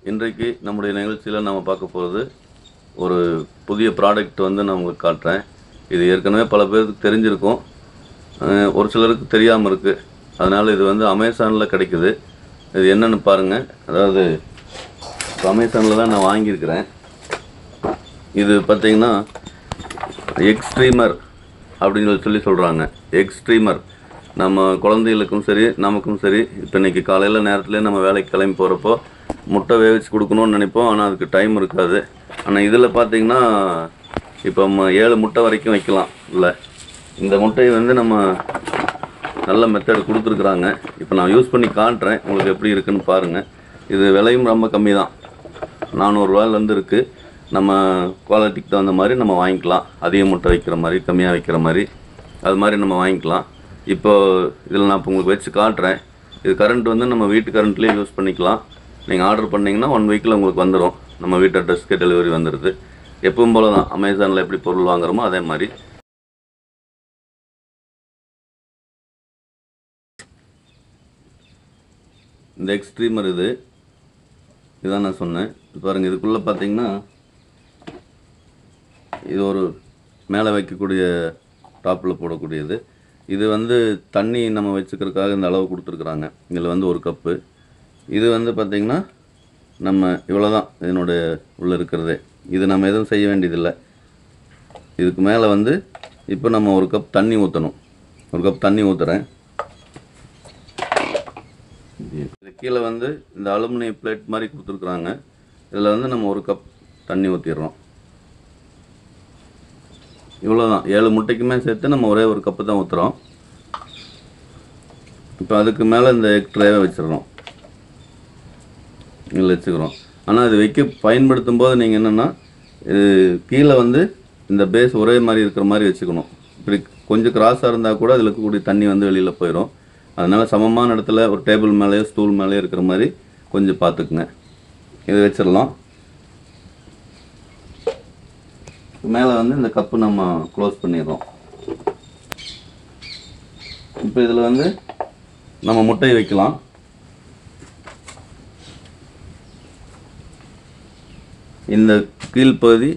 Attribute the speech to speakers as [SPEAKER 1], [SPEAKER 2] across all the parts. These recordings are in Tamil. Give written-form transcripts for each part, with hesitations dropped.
[SPEAKER 1] இன்றைக்கு நம்முடைய நிகழ்ச்சியில் நம்ம பார்க்க போகிறது ஒரு புதிய ப்ராடக்ட் வந்து நான் உங்களுக்கு காட்டுறேன். இது ஏற்கனவே பல பேருக்கு தெரிஞ்சிருக்கும், ஒரு சிலருக்கு தெரியாமல் இருக்குது. அதனால் இது வந்து அமேசானில் கிடைக்குது. இது என்னென்னு பாருங்கள். அதாவது இப்போ அமேசானில் தான் நான் வாங்கியிருக்கிறேன். இது பார்த்திங்கன்னா எக் ஸ்ட்ரீமர் அப்படின்னு சொல்லி சொல்கிறாங்க. எக் ஸ்ட்ரீமர் நம்ம குழந்தைகளுக்கும் சரி நமக்கும் சரி, இப்போ இன்றைக்கி காலையில் நேரத்துலேயே நம்ம வேலைக்கு கிளம்பி போகிறப்போ முட்டை வேவிச்சு கொடுக்கணும்னு நினைப்போம். ஆனால் அதுக்கு டைம் இருக்காது. ஆனால் இதில் பார்த்திங்கன்னா இப்போ 7 முட்டை வரைக்கும் வைக்கலாம். இல்லை, இந்த முட்டையை வந்து நம்ம நல்ல மெத்தட் கொடுத்துருக்குறாங்க. இப்போ நான் யூஸ் பண்ணி காட்டுறேன், உங்களுக்கு எப்படி இருக்குன்னு பாருங்கள். இது விலையும் ரொம்ப கம்மி தான், 400 ரூபாயிலேருந்து இருக்குது. நம்ம குவாலிட்டிக்கு தகுந்த மாதிரி நம்ம வாங்கிக்கலாம். அதிக முட்டை வைக்கிற மாதிரி, கம்மியாக வைக்கிற மாதிரி, அது மாதிரி நம்ம வாங்கிக்கலாம். இப்போ இதில் நான் இப்போ உங்களுக்கு வச்சு காட்டுறேன். இது கரண்ட் வந்து நம்ம வீட்டு கரண்ட்லேயே யூஸ் பண்ணிக்கலாம். நீங்கள் ஆர்டர் பண்ணிங்கன்னா 1 வீக்கில் உங்களுக்கு வந்துடும். நம்ம வீட்டு அட்ரஸ்க்கு டெலிவரி வந்துடுது. எப்பவும் போல தான் அமேசானில் எப்படி பொருள் வாங்குகிறோமோ அதே மாதிரி. இந்த எக்ஸ்ட்ரீமர் இதான் நான் சொன்னேன். பாருங்கள், இதுக்குள்ளே பார்த்தீங்கன்னா இது ஒரு மேலே வைக்கக்கூடிய டாப்பில் போடக்கூடியது. இது வந்து தண்ணி நம்ம வச்சுக்கிறதுக்காக இந்த அளவு கொடுத்துருக்குறாங்க. இதில் வந்து 1 கப்பு. இது வந்து பார்த்திங்கன்னா நம்ம இவ்வளோ தான் இதனுடைய உள்ளே இருக்கிறதே. இது நம்ம எதுவும் செய்ய வேண்டியதில்லை. இதுக்கு மேலே வந்து இப்போ நம்ம 1 கப் தண்ணி ஊற்றணும். 1 கப் தண்ணி ஊற்றுறேன். இது கீழே வந்து இந்த அலுமினியம் பிளேட் மாதிரி கொடுத்துருக்குறாங்க. இதில் வந்து நம்ம 1 கப் தண்ணி ஊற்றிடுறோம். இவ்வளோ தான். 7 முட்டைக்குமே சேர்த்து நம்ம ஒரே 1 கப்பு தான் ஊற்றுறோம். இப்போ அதுக்கு மேலே இந்த எக் ட்ரேவை வச்சிடறோம். இதில் வச்சுக்கிறோம். ஆனால் இது பயன்படுத்தும் போது நீங்கள் என்னென்னா, இது கீழே வந்து இந்த பேஸ் ஒரே மாதிரி இருக்கிற மாதிரி வச்சுக்கணும். இப்படி கொஞ்சம் கிராஸாக இருந்தால் கூட அதில் இருக்கக்கூடிய தண்ணி வந்து வெளியில் போயிடும். அதனால் சமமான இடத்துல ஒரு டேபிள் மேலேயோ ஸ்டூல் மேலேயோ இருக்கிற மாதிரி கொஞ்சம் பார்த்துக்குங்க. இதை வச்சிடலாம். மேலே வந்து இந்த கப்பு நம்ம க்ளோஸ் பண்ணிடுறோம். இப்போ இதில் வந்து நம்ம முட்டையை வைக்கலாம். இந்த கீழ்ப்பகுதி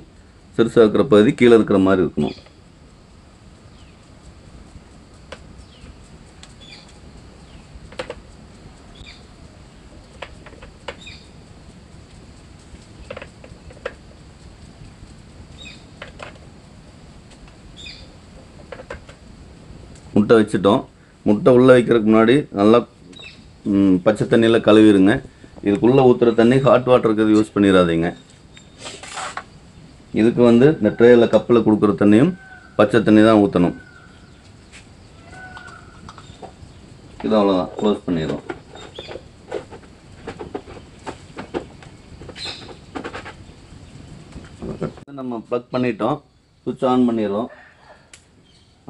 [SPEAKER 1] சிறுசாக இருக்கிற பகுதி கீழே இருக்கிற மாதிரி இருக்கணும். முட்டை வச்சுட்டோம். முட்டை உள்ளே வைக்கிறதுக்கு முன்னாடி நல்லா பச்சை தண்ணியில் கழுவிடுங்க. இதுக்குள்ளே ஊற்றுற தண்ணி ஹாட் வாட்டருக்கு யூஸ் பண்ணிடாதீங்க. இதுக்கு வந்து இந்த ட்ரேயில் கப்பில் கொடுக்குற தண்ணியும் பச்சை தண்ணி தான் ஊற்றணும். இது அவ்வளோதான், க்ளோஸ் பண்ணிடுறோம். நம்ம ப்ளக் பண்ணிட்டோம். சுவிட்ச் ஆன் பண்ணிடுறோம்.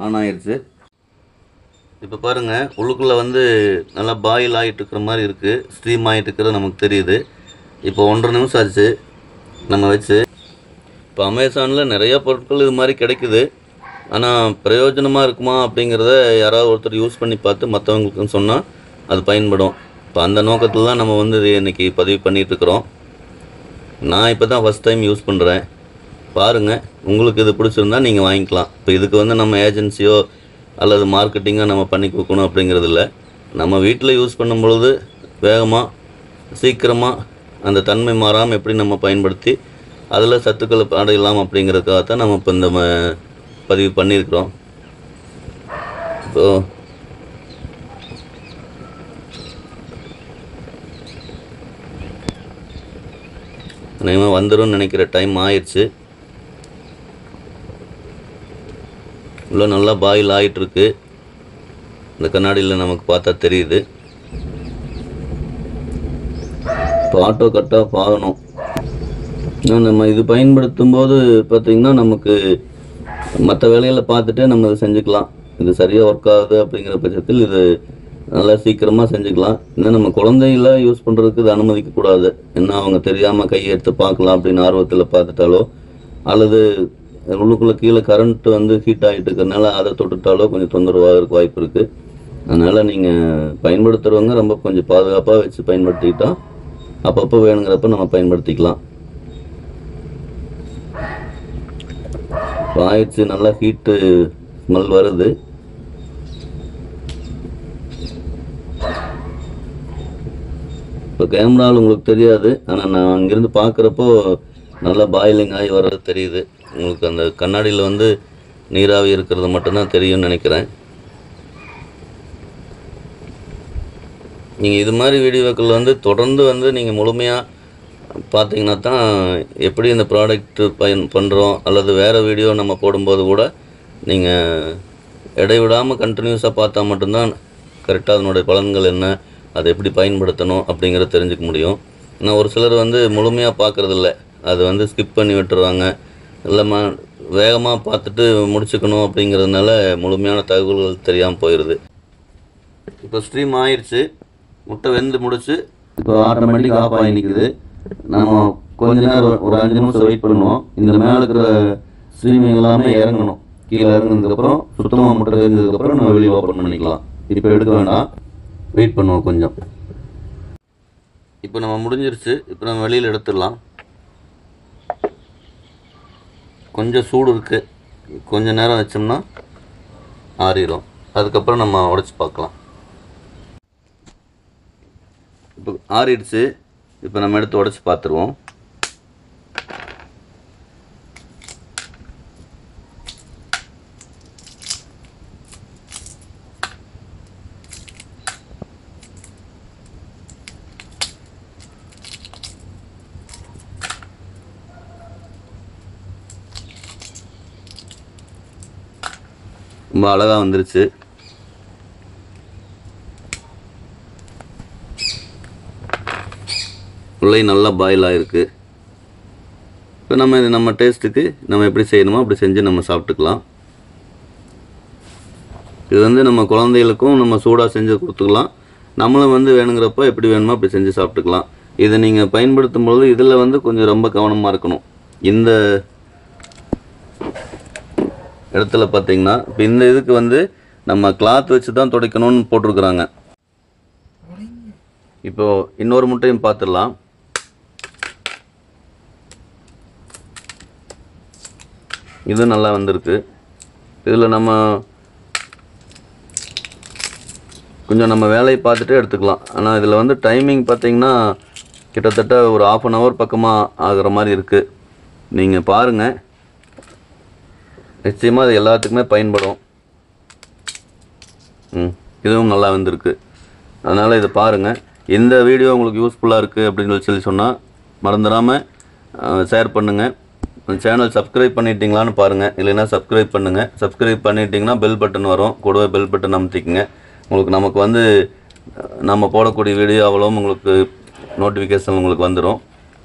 [SPEAKER 1] ஆன் ஆயிடுச்சு. இப்போ பாருங்கள், உள்ளுக்குள்ளே வந்து நல்லா பாயில் ஆகிட்டு இருக்கிற மாதிரி இருக்குது. ஸ்ட்ரீம் ஆகிட்டு இருக்கிறது நமக்கு தெரியுது. இப்போ 1.5 நிமிஷம் ஆச்சு நம்ம வச்சு. இப்போ அமேசானில் நிறையா பொருட்கள் இது மாதிரி கிடைக்குது. ஆனால் பிரயோஜனமாக இருக்குமா அப்படிங்கிறத யாராவது ஒருத்தர் யூஸ் பண்ணி பார்த்து மற்றவங்களுக்குன்னு சொன்னால் அது பயன்படும். இப்போ அந்த நோக்கத்தில் தான் நம்ம வந்து இன்றைக்கி பதிவு பண்ணிகிட்ருக்குறோம். நான் இப்போ தான் ஃபஸ்ட் டைம் யூஸ் பண்ணுறேன். பாருங்கள், உங்களுக்கு இது பிடிச்சிருந்தா நீங்கள் வாங்கிக்கலாம். இப்போ இதுக்கு வந்து நம்ம ஏஜென்சியோ அல்லது மார்க்கெட்டிங்காக நம்ம பண்ணி கொடுக்கணும் அப்படிங்கிறது இல்லை. நம்ம வீட்டில் யூஸ் பண்ணும் பொழுது வேகமாக சீக்கிரமாக அந்த தன்மை மாறாமல் எப்படி நம்ம பயன்படுத்தி அதில் சத்துக்களை அடையலாம் அப்படிங்கிறதுக்காகத்தான் நம்ம இப்போ இந்த பதிவு பண்ணியிருக்கிறோம். இப்போது அநேகமாக வந்துடும் நினைக்கிற டைம் ஆயிடுச்சு. இவ்வளோ நல்லா பாயில் ஆகிட்டுருக்கு. இந்த கண்ணாடியில் நமக்கு பார்த்தா தெரியுது. இப்போ ஆட்டோ கட் ஆஃப் ஆகணும். நம்ம இது பயன்படுத்தும் போது பார்த்திங்கன்னா நமக்கு மற்ற வேலைகளை பார்த்துட்டு நம்ம இதை செஞ்சுக்கலாம். இது சரியாக ஒர்க் ஆகுது அப்படிங்கிற பட்சத்தில் இது நல்லா சீக்கிரமாக செஞ்சுக்கலாம். இன்னும் நம்ம குழந்தைகள யூஸ் பண்ணுறதுக்கு இது அனுமதிக்கக்கூடாது. ஏன்னா அவங்க தெரியாமல் கையை எடுத்து பார்க்கலாம் அப்படின்னு ஆர்வத்தில் பார்த்துட்டாலோ, அல்லது உள்ளுக்குள்ளே கீழே கரண்ட் வந்து ஹீட் ஆகிட்டு இருக்கிறதுனால அதை தொட்டுட்டாலோ கொஞ்சம் தொந்தரவாகிறதுக்கு வாய்ப்பு இருக்குது. அதனால் நீங்கள் பயன்படுத்துகிறவங்க ரொம்ப கொஞ்சம் பாதுகாப்பாக வச்சு பயன்படுத்திக்கிட்டால் அப்பப்போ வேணுங்கிறப்ப நம்ம பயன்படுத்திக்கலாம். இப்போ ஆயிடுச்சு, நல்லா ஹீட்டு ஸ்மெல் வருது. இப்போ கேமராவில் உங்களுக்கு தெரியாது, ஆனால் நான் அங்கேருந்து பார்க்குறப்போ நல்லா பாயிலிங் ஆகி வர்றது தெரியுது. உங்களுக்கு அந்த கண்ணாடியில் வந்து நீராவி இருக்கிறது மட்டும்தான் தெரியும்னு நினைக்கிறேன். நீங்கள் இது மாதிரி வீடியோக்கள் வந்து தொடர்ந்து வந்து நீங்கள் முழுமையாக பார்த்தீங்கன்னா தான் எப்படி இந்த ப்ராடக்ட்டு பண்ணுறோம் அல்லது வேறு வீடியோ நம்ம போடும்போது கூட நீங்கள் இடைவிடாமல் கண்டினியூஸாக பார்த்தா மட்டும்தான் கரெக்டாக அதனுடைய பலன்கள் என்ன, அதை எப்படி பயன்படுத்தணும் அப்படிங்கிறத தெரிஞ்சுக்க முடியும். ஆனால் ஒரு சிலர் வந்து முழுமையாக பார்க்குறதில்ல, அது வந்து ஸ்கிப் பண்ணி விட்டுறாங்க. இல்லைம்மா வேகமாக பார்த்துட்டு முடிச்சுக்கணும் அப்படிங்கிறதுனால முழுமையான தகவல்கள் தெரியாமல் போயிடுது. இப்போ ஸ்ட்ரீம் ஆயிடுச்சு, முட்டை வெந்து முடிச்சு இப்போ ஆட்டோமேட்டிக் ஆஃப் ஆகி நிற்குது. நம்ம கொஞ்ச நேரம் ஒரு 5 நிமிஷம் வெயிட் பண்ணுவோம். இந்த மேலே இருக்கிற ஸ்ட்ரீமிங் எல்லாமே இறங்கணும். கீழே இறங்கினதுக்கப்புறம் சுத்தமாக முட்டை தெரிஞ்சதுக்கப்புறம் நம்ம வெளியே ஓப்பன் பண்ணிக்கலாம். இப்போ எடுக்க வேண்டாம், வெயிட் பண்ணுவோம் கொஞ்சம். இப்போ நம்ம முடிஞ்சிருச்சு. இப்போ நம்ம வெளியில் எடுத்துடலாம். கொஞ்சம் சூடு இருக்குது, கொஞ்சம் நேரம் வச்சோம்னா ஆறிடும். அதுக்கப்புறம் நம்ம உடைச்சி பார்க்கலாம். இப்போ ஆறிடுச்சு. இப்போ நம்ம எடுத்து உடைச்சி பார்த்துருவோம். ரொம்ப அழகாக வந்துருச்சு. உள்ளே நல்லா பாயில் ஆகிருக்கு. இப்போ நம்ம இது நம்ம டேஸ்ட்டுக்கு நம்ம எப்படி செய்யணுமோ அப்படி செஞ்சு நம்ம சாப்பிட்டுக்கலாம். இது வந்து நம்ம குழந்தைகளுக்கும் நம்ம சூடாக செஞ்சு கொடுத்துக்கலாம். நம்மளும் வந்து வேணுங்கிறப்போ எப்படி வேணுமோ அப்படி செஞ்சு சாப்பிட்டுக்கலாம். இதை நீங்கள் பயன்படுத்தும் பொழுது இதில் வந்து கொஞ்சம் ரொம்ப கவனமாக இருக்கணும். இந்த இடத்துல பார்த்தீங்கன்னா இப்போ இந்த இதுக்கு வந்து நம்ம கிளாத் வச்சு தான் துடைக்கணும்னு போட்டிருக்குறாங்க. இப்போது இன்னொரு முட்டையும் பார்த்துடலாம். இது நல்லா வந்திருக்கு. இதில் நம்ம கொஞ்சம் நம்ம வேலையை பார்த்துட்டு எடுத்துக்கலாம். ஆனால் இதில் வந்து டைமிங் பார்த்திங்கன்னா கிட்டத்தட்ட ஒரு 1/2 hour பக்கமாக ஆகிற மாதிரி இருக்குது. நீங்கள் பாருங்கள், நிச்சயமாக அது எல்லாத்துக்குமே பயன்படும். இதுவும் நல்லா வந்திருக்கு. அதனால் இதை பாருங்கள். இந்த வீடியோ உங்களுக்கு யூஸ்ஃபுல்லாக இருக்குது அப்படின்னு சொல்லி சொன்னால் மறந்துடாமல் ஷேர் பண்ணுங்கள். சேனல் சப்ஸ்கிரைப் பண்ணிட்டீங்களான்னு பாருங்கள். இல்லைன்னா சப்ஸ்கிரைப் பண்ணுங்கள். சப்ஸ்கிரைப் பண்ணிட்டீங்கன்னா பெல் பட்டன் வரும், கூடவே பெல் பட்டன் அமுத்திக்கங்க. உங்களுக்கு நமக்கு வந்து நம்ம போடக்கூடிய வீடியோ அவ்வளவும் உங்களுக்கு நோட்டிஃபிகேஷன் உங்களுக்கு வந்துடும்.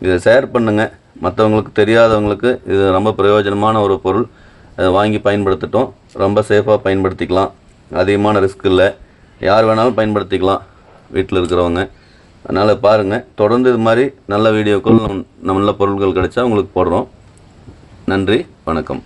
[SPEAKER 1] இதை ஷேர் பண்ணுங்கள். மற்றவங்களுக்கு தெரியாதவங்களுக்கு இது ரொம்ப பிரயோஜனமான ஒரு பொருள். அதை வாங்கி பயன்படுத்திட்டோம். ரொம்ப சேஃபாக பயன்படுத்திக்கலாம். அதிகமான ரிஸ்க் இல்லை. யார் வேணாலும் பயன்படுத்திக்கலாம் வீட்டில் இருக்கிறவங்க. அதனால் பாருங்கள், தொடர்ந்து இது மாதிரி நல்ல வீடியோக்கள் நல்ல பொருட்கள் கிடைச்சா உங்களுக்கு போடுறோம். நன்றி, வணக்கம்.